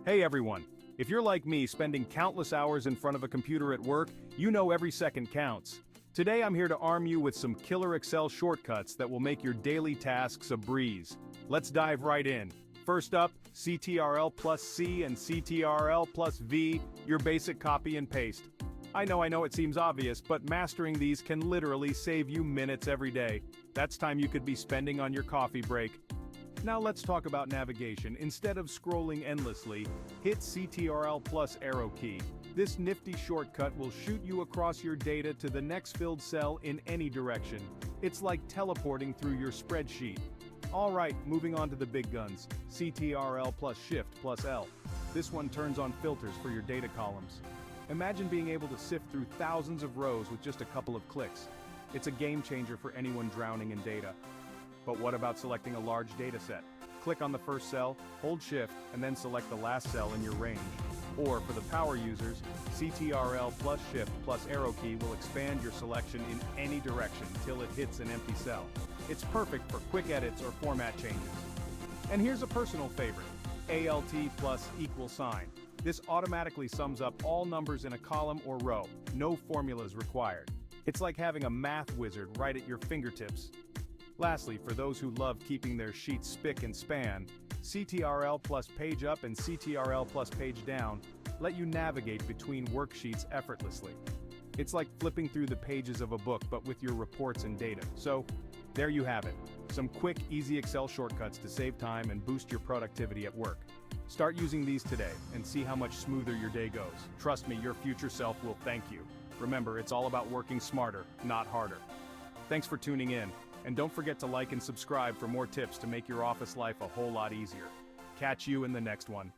Hey everyone! If you're like me, spending countless hours in front of a computer at work, you know every second counts. Today I'm here to arm you with some killer Excel shortcuts that will make your daily tasks a breeze. Let's dive right in. First up, CTRL plus C and CTRL plus V, your basic copy and paste. I know it seems obvious, but mastering these can literally save you minutes every day. That's time you could be spending on your coffee break. Now let's talk about navigation. Instead of scrolling endlessly, hit CTRL plus arrow key. This nifty shortcut will shoot you across your data to the next filled cell in any direction. It's like teleporting through your spreadsheet. Alright, moving on to the big guns. CTRL plus Shift plus L. This one turns on filters for your data columns. Imagine being able to sift through thousands of rows with just a couple of clicks. It's a game changer for anyone drowning in data. But what about selecting a large data set? Click on the first cell, hold Shift, and then select the last cell in your range. Or, for the power users, CTRL plus Shift plus arrow key will expand your selection in any direction till it hits an empty cell. It's perfect for quick edits or format changes. And here's a personal favorite, ALT plus equal sign. This automatically sums up all numbers in a column or row, no formulas required. It's like having a math wizard right at your fingertips. Lastly, for those who love keeping their sheets spick and span, CTRL plus page up and CTRL plus page down let you navigate between worksheets effortlessly. It's like flipping through the pages of a book but with your reports and data. So, there you have it. Some quick, easy Excel shortcuts to save time and boost your productivity at work. Start using these today and see how much smoother your day goes. Trust me, your future self will thank you. Remember, it's all about working smarter, not harder. Thanks for tuning in. And don't forget to like and subscribe for more tips to make your office life a whole lot easier. Catch you in the next one.